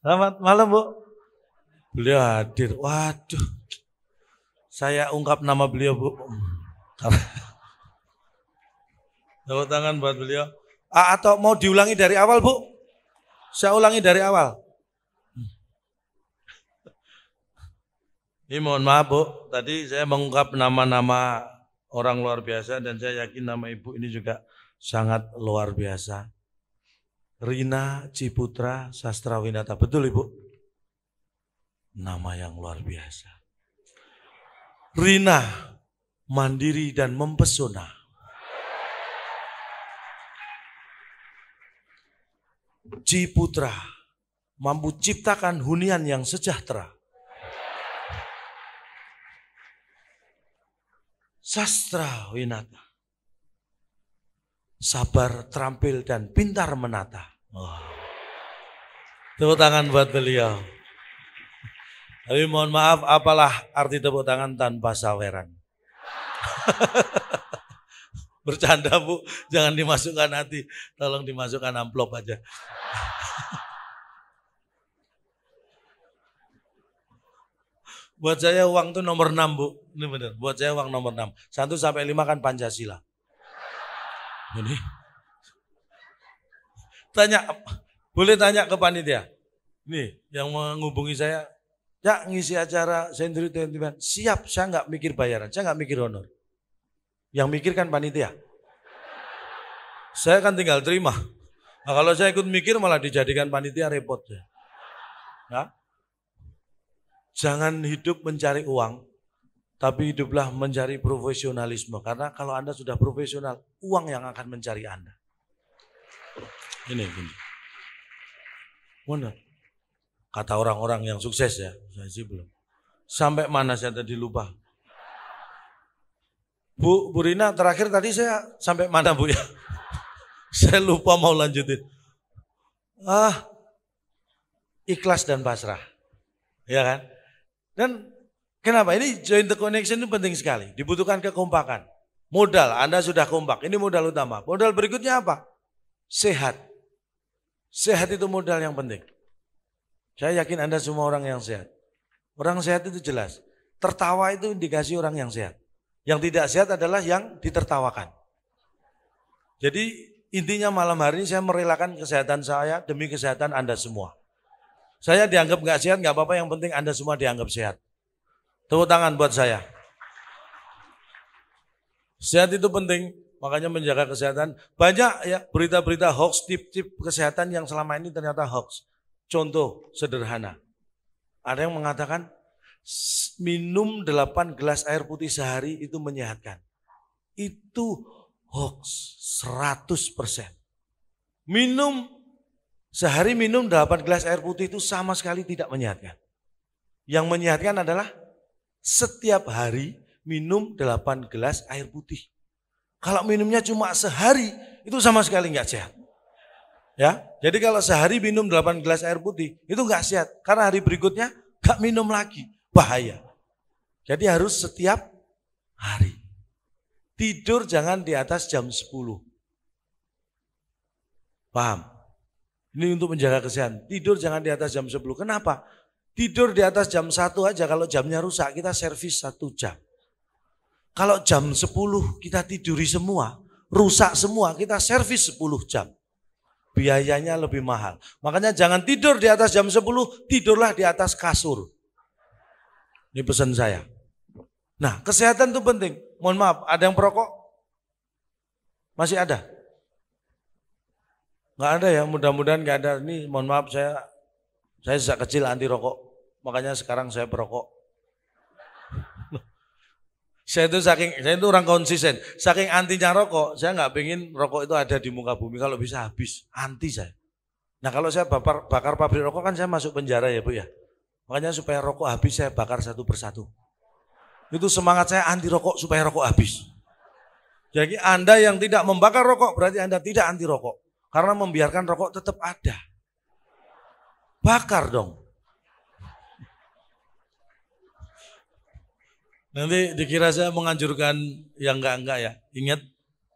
Selamat malam, Bu. Beliau hadir. Waduh. Saya ungkap nama beliau, Bu. Tepuk tangan buat beliau. Atau mau diulangi dari awal, Bu? Saya ulangi dari awal. Ini mohon maaf, Bu. Tadi saya mengungkap nama-nama orang luar biasa dan saya yakin nama Ibu ini juga sangat luar biasa. Rina Ciputra Sastrawinata. Betul, Ibu? Nama yang luar biasa. Rina mandiri dan mempesona. Ciputra mampu ciptakan hunian yang sejahtera. Sastrawinata sabar, terampil, dan pintar menata. Tepuk tangan buat beliau. Tapi mohon maaf, apalah arti tepuk tangan tanpa saweran? Bercanda, Bu, jangan dimasukkan hati, tolong dimasukkan amplop aja. Buat saya uang itu nomor 6, Bu. Ini benar, buat saya uang nomor 6. 1 sampai 5 kan Pancasila. Ini. Boleh tanya ke panitia. Nih, yang menghubungi saya, ya ngisi acara Sendiri Tentiban. Siap, saya nggak mikir bayaran, saya nggak mikir honor. Yang mikir kan panitia. Saya kan tinggal terima. Nah, kalau saya ikut mikir malah dijadikan panitia repot ya. Nah, jangan hidup mencari uang, tapi hiduplah mencari profesionalisme. Karena kalau Anda sudah profesional, uang yang akan mencari Anda. Ini. Benar. Kata orang-orang yang sukses ya, saya sih belum. Sampai mana saya tadi lupa. Bu Rina, terakhir tadi saya sampai mana, Bu ya? Saya lupa mau lanjutin. Ikhlas dan pasrah. Ya kan? Dan kenapa? Ini joint the connection itu penting sekali. Dibutuhkan kekompakan. Modal, Anda sudah kompak. Ini modal utama. Modal berikutnya apa? Sehat. Sehat itu modal yang penting. Saya yakin Anda semua orang yang sehat. Orang sehat itu jelas. Tertawa itu indikasi orang yang sehat. Yang tidak sehat adalah yang ditertawakan. Jadi intinya malam hari ini saya merelakan kesehatan saya demi kesehatan Anda semua. Saya dianggap nggak sehat, nggak apa-apa, yang penting Anda semua dianggap sehat. Tepuk tangan buat saya. Sehat itu penting, makanya menjaga kesehatan. Banyak ya berita-berita hoax, tip-tip kesehatan yang selama ini ternyata hoax. Contoh sederhana. Ada yang mengatakan minum 8 gelas air putih sehari itu menyehatkan. Itu hoax 100%. Sehari minum 8 gelas air putih itu sama sekali tidak menyehatkan. Yang menyehatkan adalah setiap hari minum 8 gelas air putih. Kalau minumnya cuma sehari, itu sama sekali nggak sehat. Ya, jadi kalau sehari minum 8 gelas air putih, itu nggak sehat. Karena hari berikutnya nggak minum lagi, bahaya. Jadi harus setiap hari. Tidur jangan di atas jam 10. Paham? Ini untuk menjaga kesehatan. Tidur jangan di atas jam 10. Kenapa? Tidur di atas jam 1 aja, kalau jamnya rusak kita servis 1 jam. Kalau jam 10 kita tiduri semua, rusak semua, kita servis 10 jam. Biayanya lebih mahal. Makanya jangan tidur di atas jam 10, tidurlah di atas kasur. Ini pesan saya. Nah, kesehatan itu penting. Mohon maaf, ada yang perokok? Masih ada? Nggak ada ya, mudah-mudahan nggak ada. Ini mohon maaf, saya sejak kecil anti rokok. Makanya sekarang saya perokok. Saya itu orang konsisten. Saking antinya rokok, saya nggak pengen rokok itu ada di muka bumi. Kalau bisa habis, anti saya. Nah kalau saya bakar pabrik rokok kan saya masuk penjara ya Bu ya. Makanya supaya rokok habis saya bakar satu persatu. Itu semangat saya anti rokok supaya rokok habis. Jadi Anda yang tidak membakar rokok berarti Anda tidak anti rokok. Karena membiarkan rokok tetap ada. Bakar dong. Nanti dikira saya menganjurkan yang enggak ya. Ingat,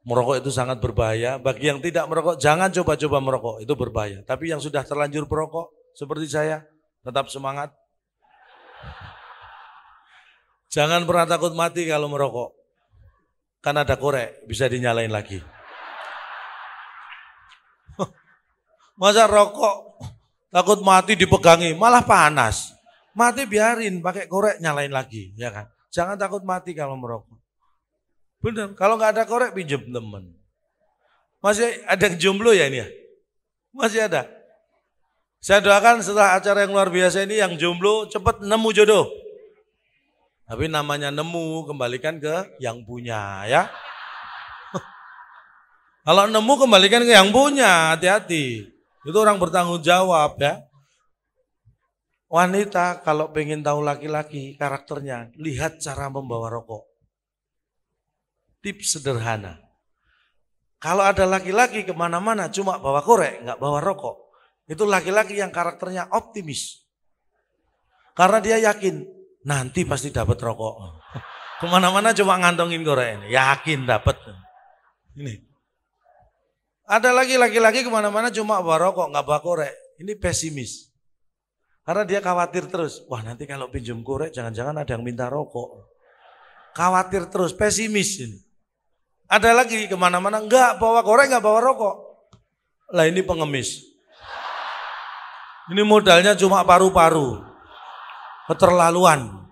merokok itu sangat berbahaya. Bagi yang tidak merokok, jangan coba-coba merokok. Itu berbahaya. Tapi yang sudah terlanjur perokok, seperti saya, tetap semangat. Jangan pernah takut mati kalau merokok. Kan ada korek, bisa dinyalain lagi. Masa rokok takut mati dipegangi, malah panas. Mati biarin, pakai korek nyalain lagi, ya kan? Jangan takut mati kalau merokok. Bener, kalau nggak ada korek pinjem temen. Masih ada yang jomblo ya ini ya? Masih ada. Saya doakan setelah acara yang luar biasa ini yang jomblo cepat nemu jodoh. Tapi namanya nemu kembalikan ke yang punya ya. Kalau nemu kembalikan ke yang punya, hati-hati. Itu orang bertanggung jawab ya. Wanita kalau pengen tahu laki-laki karakternya, lihat cara membawa rokok. Tips sederhana. Kalau ada laki-laki kemana-mana cuma bawa korek, nggak bawa rokok. Itu laki-laki yang karakternya optimis. Karena dia yakin, nanti pasti dapat rokok. Kemana-mana cuma ngantongin korek ini, yakin dapat. Ini. Ada lagi laki-laki kemana-mana cuma bawa rokok, nggak bawa korek. Ini pesimis. Karena dia khawatir terus. Wah nanti kalau pinjam korek jangan-jangan ada yang minta rokok. Khawatir terus, pesimis ini. Ada lagi kemana-mana enggak bawa korek, enggak bawa rokok. Lah ini pengemis. Ini modalnya cuma paru-paru. Keterlaluan.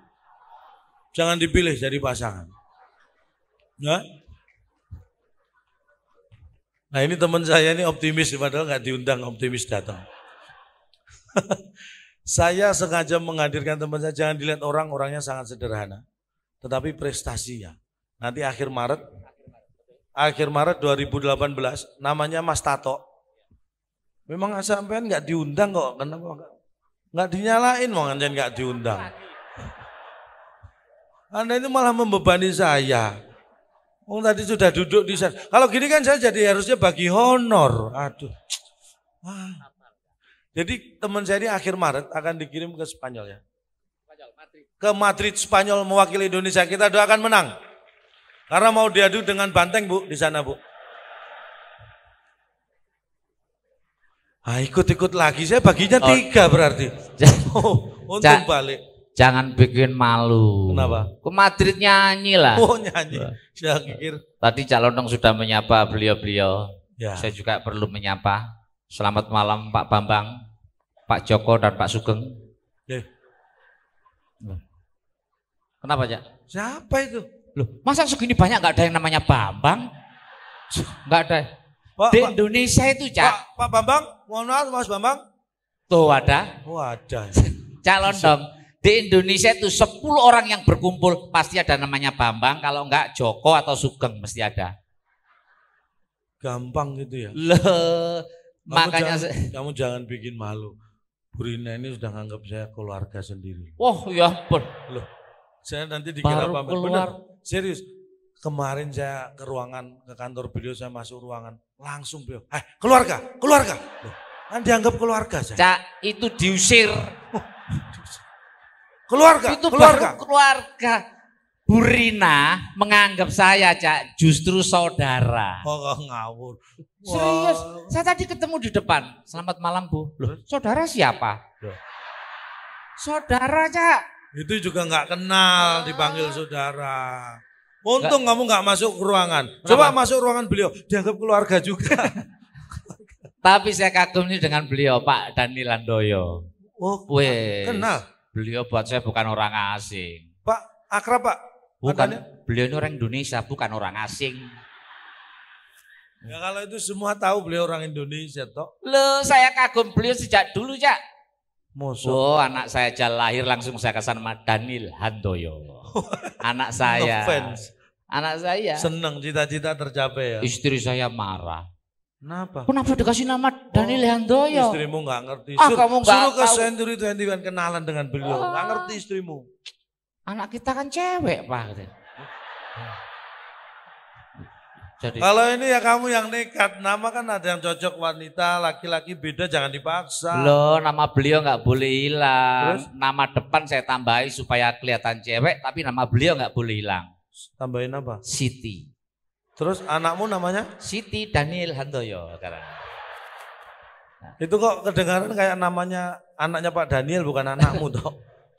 Jangan dipilih jadi pasangan. Ya? Nah ini teman saya ini optimis, padahal enggak diundang optimis datang. Saya sengaja menghadirkan teman saya, jangan dilihat orang, orangnya sangat sederhana. Tetapi prestasinya. Nanti akhir Maret 2018 namanya Mas Tato. Memang sampean nggak diundang kok, kenapa nggak dinyalain mau ngancen nggak diundang. Anda itu malah membebani saya. Oh tadi sudah duduk di sana. Kalau gini kan saya jadi harusnya bagi honor. Aduh. Jadi teman saya ini akhir Maret akan dikirim ke Spanyol ya. Ke Madrid Spanyol mewakili Indonesia. Kita doakan menang. Karena mau diadu dengan Banteng Bu di sana Bu. Ikut-ikut lagi, saya baginya 3 berarti. Untung balik. Jangan bikin malu. Kenapa? Ke Madrid nyanyi lah. Oh nyanyi. Saya pikir. Tadi Calonong sudah menyapa beliau-beliau. Ya. Saya juga perlu menyapa. Selamat malam Pak Bambang, Pak Joko dan Pak Sugeng. Kenapa Cak? Siapa itu? Loh, masa segini banyak nggak ada yang namanya Bambang? Nggak ada. Di Indonesia itu Cak. Pak Bambang, mohon maaf Mas Bambang. Tuh ada. Oh ada. Calon dong. Di Indonesia itu 10 orang yang berkumpul pasti ada namanya Bambang. Kalau enggak Joko atau Sugeng mesti ada. Gampang gitu ya. Loh, makanya kamu jangan bikin malu. Bu Rina ini sudah nganggap saya keluarga sendiri. Oh ya ampun. Loh, saya nanti dikira baru pamer. Keluar. Bener, serius. Kemarin saya ke ruangan, ke kantor beliau, saya masuk ruangan. Langsung beliau, keluarga. Loh, kan dianggap keluarga saya. Cak, itu diusir. Keluarga. Baru keluarga. Bu Rina menganggap saya Cak justru saudara. Oh ngawur. Serius, saya tadi ketemu di depan. Selamat malam Bu. Loh, saudara siapa? Loh. Saudara Cak. Itu juga nggak kenal dipanggil saudara. Untung kamu nggak masuk ke ruangan. Coba masuk ruangan beliau, dianggap keluarga juga. Tapi saya kagum ini dengan beliau Pak Daniel Handoyo. Oh, kenal. Beliau buat saya bukan orang asing. Pak, akrab Pak? Bukan, beliau ini orang Indonesia, bukan orang asing. Ya kalau itu semua tahu beliau orang Indonesia toh. Loh, saya kagum beliau sejak dulu Cak. Mosok. Oh, anak saya aja lahir langsung saya kasih nama Daniel Handoyo. Anak saya. Anak saya. Seneng cita-cita tercapai ya. Istri saya marah. Kenapa dikasih nama Daniel Handoyo? Istrimu nggak ngerti. Kamu nggak suruh ke tahu. Century 21 kenalan dengan beliau. Nggak ngerti istrimu. Anak kita kan cewek Pak. Jadi, kalau ini ya kamu yang nekat. Nama kan ada yang cocok wanita, laki-laki beda, jangan dipaksa. Loh, nama beliau nggak boleh hilang. Terus? Nama depan saya tambahi supaya kelihatan cewek, tapi nama beliau nggak boleh hilang. Tambahin apa? Siti. Terus anakmu namanya? Siti Daniel Handoyo sekarang. Itu kok kedengaran kayak namanya anaknya Pak Daniel bukan anakmu toh.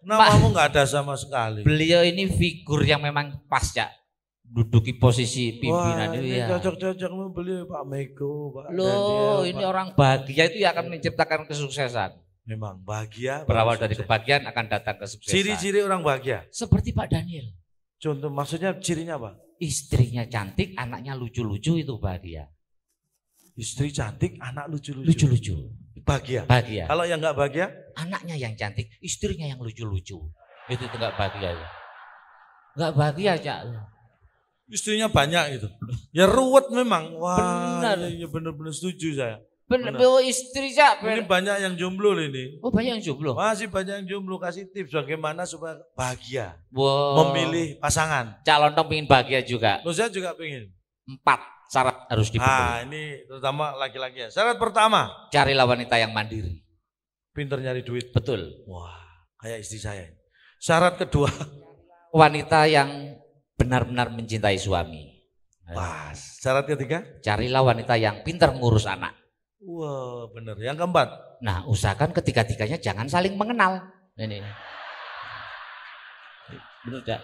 Namamu nggak ada sama sekali. Beliau ini figur yang memang pas ya. Duduki posisi pimpinan. Wah, ini ya. cocok-cocok beliau Pak Mego, Pak Loh, Daniel, ini Pak. orang bahagia itu ya akan menciptakan kesuksesan. Memang bahagia. Berawal dari kebahagiaan akan datang kesuksesan. Ciri-ciri orang bahagia. Seperti Pak Daniel. Contoh maksudnya cirinya apa? Istrinya cantik, anaknya lucu-lucu itu bahagia. Istri cantik, anak lucu-lucu. Lucu-lucu. Bahagia. Bahagia. Kalau yang nggak bahagia? Anaknya yang cantik, istrinya yang lucu-lucu. Itu nggak bahagia ya. Nggak bahagia Cak. Istrinya banyak gitu. Ya ruwet memang. Wah, Benar. ya benar-benar setuju saya. Bener, istri Cak. Ini banyak yang jomblo ini. Oh banyak yang jomblo. Masih banyak yang jomblo, kasih tips bagaimana supaya bahagia. Wow. Memilih pasangan. Cak Lontong pengen bahagia juga. Loh, saya juga pengen. 4 syarat harus dipenuhi. Ah, ini terutama laki-laki ya. Syarat pertama, Carilah wanita yang mandiri. pinter nyari duit. Betul. Wah, kayak istri saya. Syarat kedua, Wanita yang benar-benar mencintai suami. pas. Syarat ketiga, Carilah wanita yang pintar ngurus anak. wah bener. Yang keempat, Nah, usahakan ketiga-tiganya jangan saling mengenal. Ini. Benar Cak?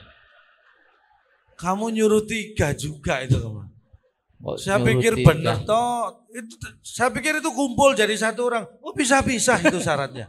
kamu nyuruh 3 juga itu kamu. Oh, Saya nyuruh pikir 3. bener toh. Saya pikir itu kumpul jadi satu orang. Oh bisa-bisa itu syaratnya.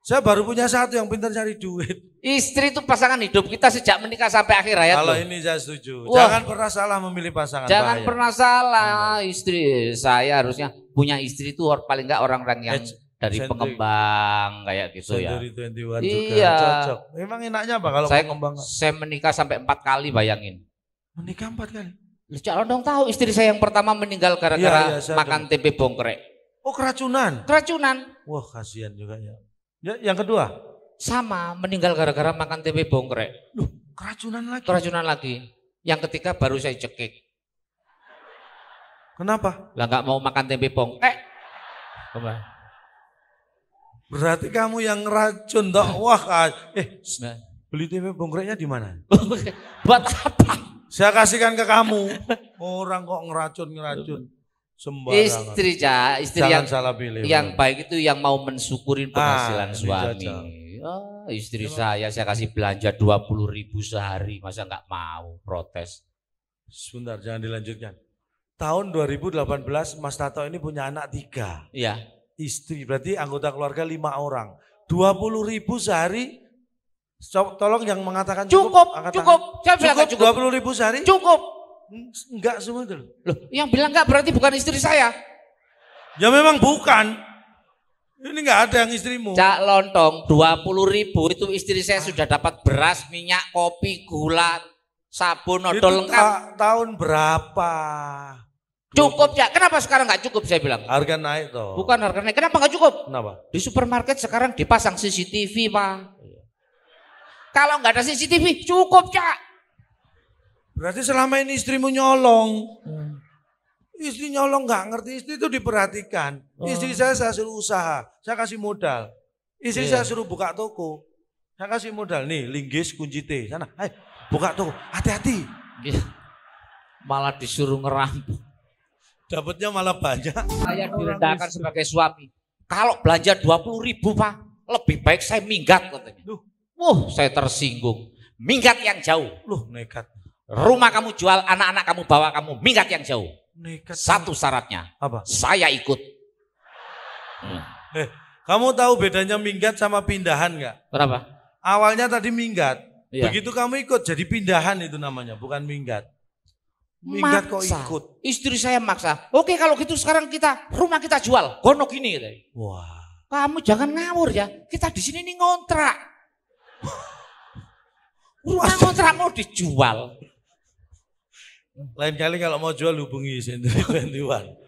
Saya baru punya satu yang pintar cari duit. Istri itu pasangan hidup kita sejak menikah sampai akhir hayat. Kalau loh. ini saya setuju. Wah. Jangan pernah salah memilih pasangan. Jangan bahaya. pernah salah istri. Saya harusnya punya istri itu paling enggak orang-orang yang dari Century. pengembang kayak gitu ya. Century 21 juga Iya. cocok. Memang enaknya apa kalau pengembang? Saya menikah sampai 4 kali bayangin. Menikah 4 kali. Cak Londong tahu istri saya yang pertama meninggal gara-gara Iya, saya makan tempe bongkrek. Oh keracunan. Keracunan. Wah kasihan juga ya. Yang kedua. Sama meninggal gara-gara makan tempe bongkrek. Loh keracunan lagi. Keracunan lagi. Yang ketiga baru saya cekik. Kenapa? Lah nggak mau makan tempe bongkrek. Berarti kamu yang racun toh. Wah Nah. beli tempe bongkreknya di mana? Buat apa? Saya kasihkan ke kamu. Orang kok ngeracun sembarangan. Istri Cak, istri Jangan yang salah pilih. yang baik itu yang mau mensyukurin penghasilan ini suami. cocok. Istri saya kasih belanja 20.000 sehari, masa nggak mau protes? Sebentar, jangan dilanjutkan. Tahun 2018 Mas Tato ini punya anak 3. Iya. Istri, berarti anggota keluarga 5 orang. 20.000 sehari. Tolong yang mengatakan Cukup, angkat cukup. tangan. Saya bilang nggak cukup. 20.000 sehari? Cukup. Enggak semua itu. Loh, yang bilang nggak berarti bukan istri saya. Ya memang bukan. Ini enggak ada yang istrimu. Cak Lontong 20.000 itu istri saya sudah dapat beras, minyak, kopi, gula, sabun, Itu odol lengkap. tahun berapa? Cukup Cak. Kenapa sekarang nggak cukup saya bilang? Harga naik toh. Bukan harganya. Kenapa nggak cukup? Kenapa? Di supermarket sekarang dipasang CCTV Pak. Kalau nggak ada CCTV cukup Cak. Berarti selama ini istrimu nyolong. Istri nyolong nggak ngerti, istri itu diperhatikan. Istri saya suruh usaha, saya kasih modal. Istri saya suruh buka toko, saya kasih modal. Nih linggis kunci T, sana, ayo buka toko, hati-hati. Malah disuruh ngerampok. Dapatnya malah banyak. Saya direndahkan sebagai suami. Kalau belanja 20.000 Pak, lebih baik saya minggat katanya. Saya tersinggung. Minggat yang jauh. Loh nekat. Rumah kamu jual, anak-anak kamu bawa kamu minggat yang jauh. Nekat. Satu syaratnya. Apa? Saya ikut. Kamu tahu bedanya minggat sama pindahan nggak? Kenapa? Awalnya tadi minggat. Iya. Begitu kamu ikut jadi pindahan itu namanya, bukan minggat. Minggat kok Maksa. ikut. Istri saya maksa. Oke kalau gitu sekarang rumah kita jual. Gonok gini. Wah. Kamu jangan ngawur ya. Kita di sini nih ngontrak. Rumah ngontrak mau dijual. Lain kali kalau mau jual hubungi Century 21.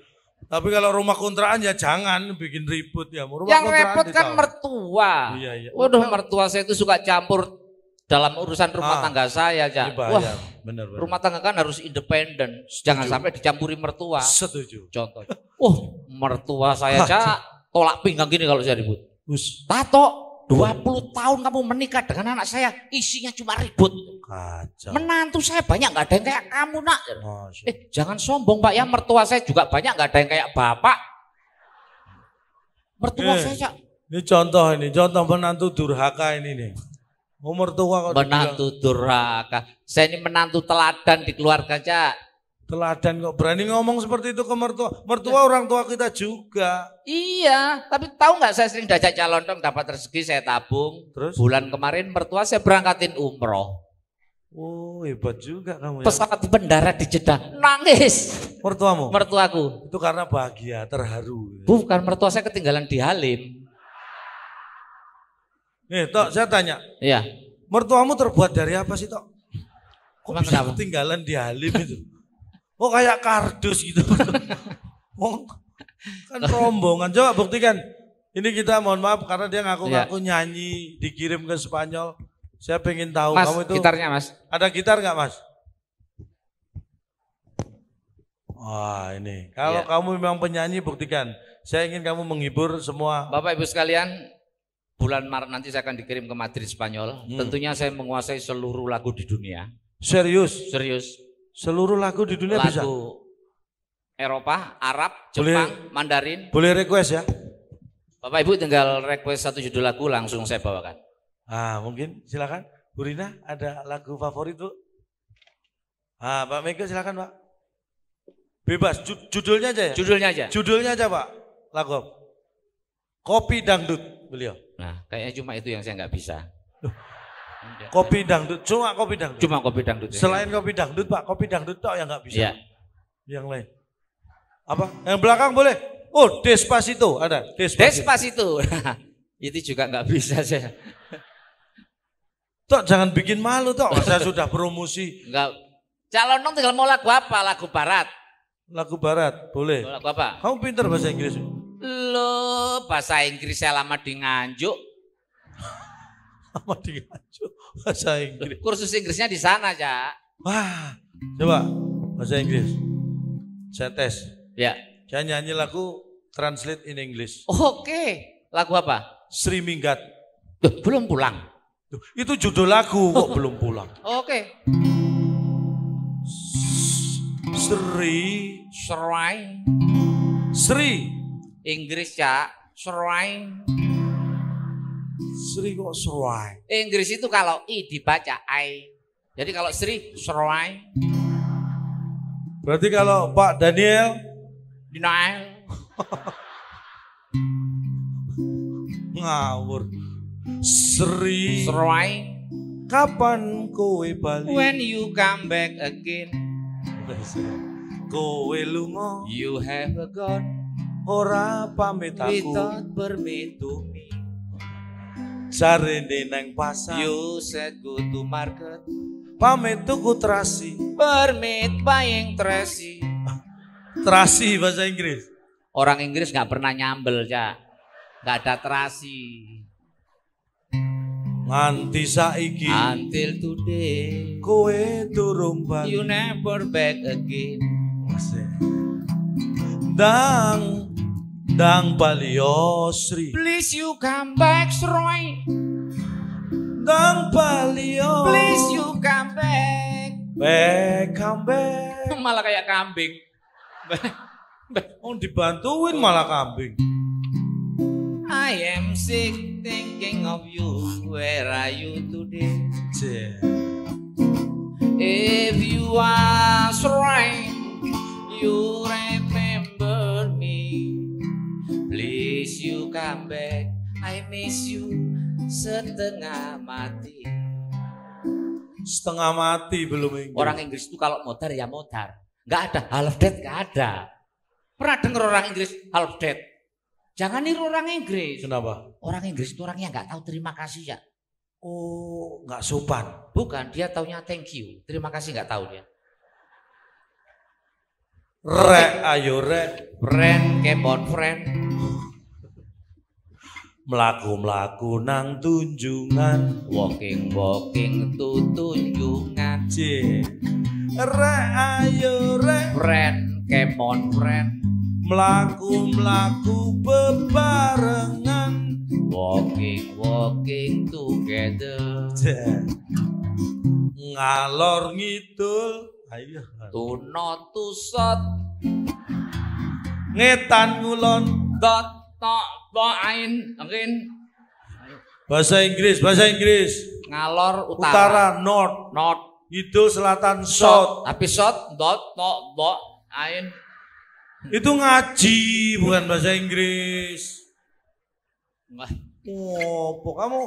Tapi kalau rumah kontrakan ya jangan bikin ribut ya. Rumah Yang kontrakan repot kan ditawar. mertua. Iya, iya. Waduh mertua saya itu suka campur dalam urusan rumah tangga saya. Ini Wah, bahaya. Benar. rumah tangga kan harus independen. Jangan sampai dicampuri mertua. Setuju. Contoh. Mertua saya Cak tolak pinggang gini kalau saya ribut. Tato 20 tahun kamu menikah dengan anak saya, isinya cuma ribut. Kacau. Menantu saya banyak nggak ada yang kayak kamu nak. Masya. Jangan sombong Pak ya, mertua saya juga banyak nggak ada yang kayak Bapak. Mertua saya, Cak. Ini contoh menantu durhaka ini nih. Mertua kok menantu durhaka. Saya ini menantu teladan di keluarga, Cak. Teladan kok berani ngomong seperti itu ke mertua. Mertua orang tua kita juga. Iya, tapi tahu nggak saya sering diajak calon dong, dapat rezeki saya tabung. Terus? Bulan kemarin mertua saya berangkatin umroh. Oh, hebat juga kamu ya. Pesawat mendarat di Jeddah, nangis. Mertuamu? Mertuaku. Itu karena bahagia, terharu. Bukan, mertua saya ketinggalan di Halim. Nih, Tok, saya tanya. Iya. Mertuamu terbuat dari apa sih, Tok? Kok Emang bisa kenapa? ketinggalan di Halim itu? Oh, kayak kardus gitu. Oh, kan rombongan. Coba buktikan. Ini kita mohon maaf karena dia ngaku-ngaku nyanyi, dikirim ke Spanyol. Saya pengen tahu Mas, kamu itu. gitarnya Mas. Ada gitar nggak Mas? Wah ini. Kalau kamu memang penyanyi buktikan. Saya ingin kamu menghibur semua. Bapak Ibu sekalian, bulan Maret nanti saya akan dikirim ke Madrid Spanyol. Tentunya saya menguasai seluruh lagu di dunia. Serius? Serius. Seluruh lagu di dunia lagu bisa? Eropa, Arab, Jepang, Mandarin. Boleh request ya? Bapak Ibu tinggal request satu judul lagu langsung saya bawakan. Ah mungkin silakan. Bu Rina ada lagu favorit Bu? Ah Pak Mega silakan Pak. Bebas, judulnya aja ya? Judulnya aja. Judulnya aja Pak. Lagu apa? Kopi Dangdut beliau. Nah kayaknya cuma itu yang saya nggak bisa. Kopi Dangdut, cuma kopi dangdut. Cuma kopi dangdut. Selain kopi dangdut Pak, kopi dangdut tok yang nggak bisa. Iya. Yang lain. Apa? Yang belakang boleh? Oh, Despacito ada. Despacito. Itu juga nggak bisa saya. Tok jangan bikin malu Tok, saya sudah promosi. Enggak. Calon dong tinggal mau lagu apa? Lagu barat. Lagu barat, boleh. Lagu apa? Kamu pintar bahasa Inggris? Lo bahasa Inggris saya lama di Nganjuk. Lama di Nganjuk, bahasa Inggris. Kursus Inggrisnya di sana, Cak. Wah, coba bahasa Inggris. Saya tes. Ya. Saya nyanyi lagu translate in English. Oke. Lagu apa? Sri Minggat. Duh, belum pulang. Duh, itu judul lagu kok belum pulang. Oke. Serai. Sri. Inggris, Cak. Serai. Sri kok serai? Inggris itu kalau I dibaca I. Jadi kalau Sri, serai. Berarti kalau Pak Daniel Denial. ngawur. Sri. Serai. Kapan kowe bali? When you come back again. Kowe lunga. You have gone. Ora pamit aku. Without permit to me. Jarene nang pasar. You said go to market. Pamit tuku terasi. Permit buying terasi. Terasi bahasa Inggris. Orang Inggris nggak pernah nyambel, Cak. Nggak ada terasi. Nganti saiki. Until today. Kowe durung bali. You never back again. Dang bali yo Sri. Please you come back, Sroy. Dang bali yo. Please you come back. Come back. Malah kayak kambing. Oh dibantuin malah kambing. I am sick thinking of you. Where are you today? If you are right, you remember me. Please you come back. I miss you setengah mati. Setengah mati belum Inggris. Orang Inggris itu kalau modar ya modar. Nggak ada half dead, nggak ada. Pernah dengar orang Inggris half dead? Jangan niru orang Inggris. Kenapa? Orang Inggris itu orangnya nggak tahu terima kasih ya. Oh, nggak sopan. Bukan, dia taunya thank you. Terima kasih nggak tahu dia. Ayo rek. Friend, come on friend. Melaku nang tunjungan. Walking tu tunjungan. Rek ayo rek. Friend, come on friend. Melaku bebarengan. Walking together. Ngalor ngidul. Ayo. To not to shot. Ngetan ngulon. Dot ain, mungkin. Bahasa Inggris. Ngalor Utara, north. Kidul, selatan, south. Tapi south, ain. Itu ngaji, bukan bahasa Inggris. Oh, kamu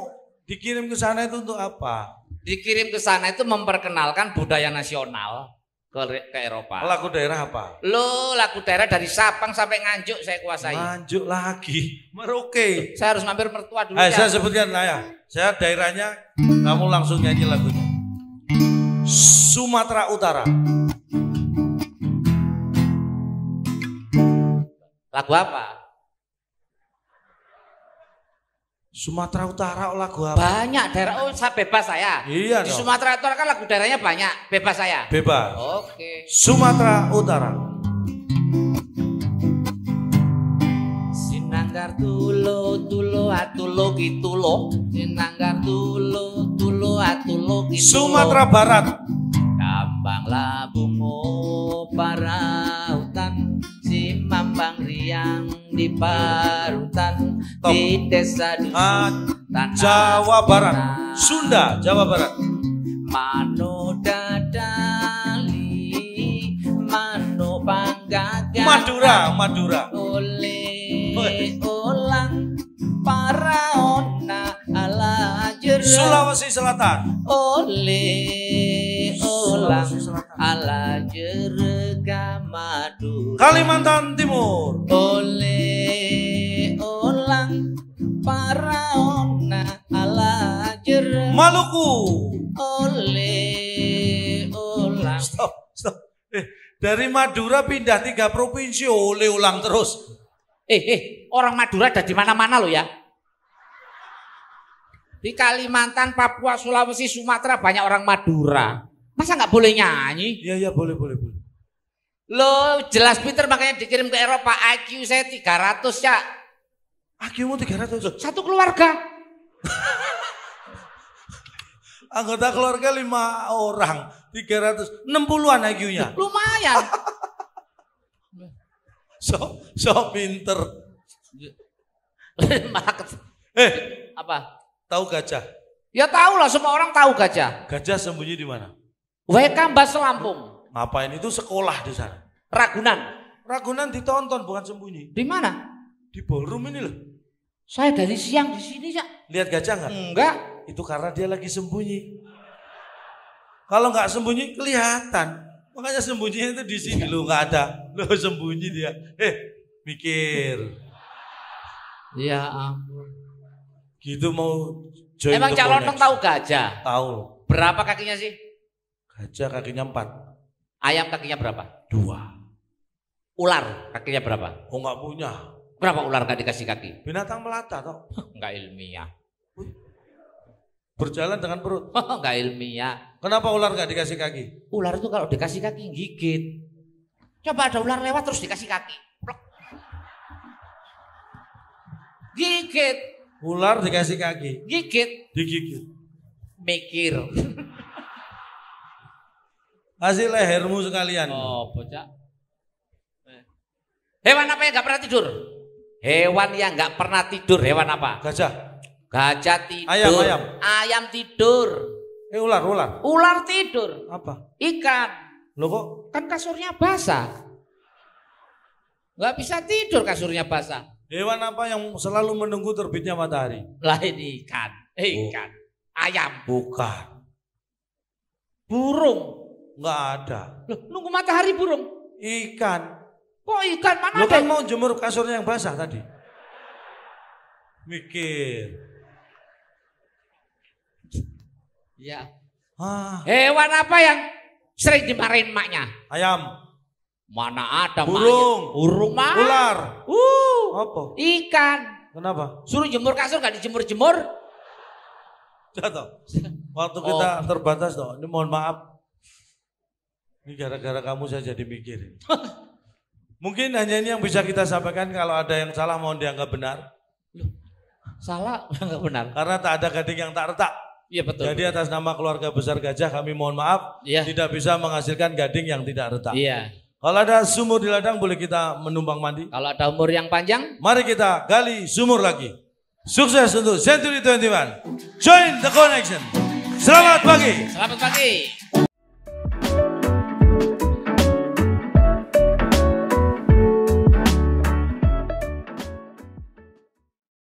dikirim ke sana itu untuk apa? Dikirim ke sana itu memperkenalkan budaya nasional ke Eropa. Lagu daerah apa? Lagu daerah dari Sabang sampai Nganjuk saya kuasai. Nganjuk lagi, Merauke. Saya harus mampir mertua dulu. Saya sebutkan lah ya. Saya daerahnya, kamu langsung nyanyi lagunya. Sumatera Utara. Lagu apa? Sumatera Utara lagu apa? Banyak daerah, saya bebas saya. Iya di dong. Sumatera Utara kan lagu daerahnya banyak, bebas saya. Bebas. Oke. Sumatera Utara. Sinanggar tulo atulo kitulo. Sinanggar tulo atulo kitulo. Sumatera Barat. Kambang labungo parautan, si mambang riang di parutan. Top. Di desa dusun tanah Jawa Barat. tanah. Sunda, Jawa Barat. Mano dadali, mano panggaga. Madura. Oleh olang paraona ala jera. Sulawesi Selatan. Oleh olang Sulawesi Selatan. ala jera Madura. Kalimantan Timur. Oleh olang paraona ala jera. Maluku. Oleh olang. Stop. Dari Madura pindah 3 provinsi, oleh ulang terus. Orang Madura ada di mana-mana loh ya. Di Kalimantan, Papua, Sulawesi, Sumatera banyak orang Madura. Masa nggak boleh nyanyi? Iya, boleh. Lo jelas pinter makanya dikirim ke Eropa. IQ saya 300 ya. IQ-mu 300. Satu keluarga. Anggota keluarga 5 orang, 300, 60-an IQ-nya. Lumayan. So pinter. Apa? Tahu gajah? Ya tahu lah, semua orang tahu gajah. Gajah sembunyi di mana? WK Mbas Lampung. Ngapain itu sekolah di sana? Ragunan ditonton bukan sembunyi. di mana? Di ballroom ini loh. Saya dari siang di sini ya. Lihat gajah nggak? Enggak. Itu karena dia lagi sembunyi. Kalau nggak sembunyi kelihatan. Makanya sembunyinya itu di sini loh, nggak ada. Loh sembunyi dia. Mikir. Ya ampun. Gitu mau join. Emang The calon Connection. tahu gajah? Tahu. Berapa kakinya sih? Gajah kakinya 4. Ayam kakinya berapa? 2. Ular kakinya berapa? Oh nggak punya. Berapa ular gak dikasih kaki? Binatang melata toh. Enggak ilmiah. Berjalan dengan perut. Enggak ilmiah. Kenapa ular nggak dikasih kaki? Ular itu kalau dikasih kaki gigit. Coba ada ular lewat terus dikasih kaki. Plok. Gigit. Ular dikasih kaki. Gigit. Digigit. Mikir. Kasih lehermu sekalian. Oh bocah. Hewan apa yang gak pernah tidur? Hewan yang gak pernah tidur, hewan apa? Gajah. Gajah tidur. Ayam. Ayam tidur. Ular. Ular tidur. Apa? Ikan. Loh kok? Kan kasurnya basah. Gak bisa tidur kasurnya basah. Hewan apa yang selalu menunggu terbitnya matahari? Lah ini ikan. Ikan. Ayam. Bukan. Burung. Nggak ada. Loh, nunggu matahari burung. Ikan. Kok ikan mana Lo ada? kan mau jemur kasurnya yang basah tadi. Mikir. Ya. Hewan apa yang sering dimarahin emaknya? Ayam. Mana ada Burung. Burung mah. Ular. Apa? Ikan. Kenapa? Suruh jemur kasur gak dijemur-jemur. Jatuh. Waktu kita terbatas toh. Ini mohon maaf. Ini gara-gara kamu saya jadi mikir. Mungkin hanya ini yang bisa kita sampaikan. Kalau ada yang salah mohon dianggap benar. Salah enggak benar. Karena tak ada gading yang tak retak. Iya betul. Jadi atas nama keluarga besar gajah kami mohon maaf. Iya. Tidak bisa menghasilkan gading yang tidak retak. Iya. Kalau ada sumur di ladang boleh kita menumpang mandi. Kalau ada umur yang panjang, mari kita gali sumur lagi. Sukses untuk Century 21. Join the Connection. Selamat pagi. Selamat pagi.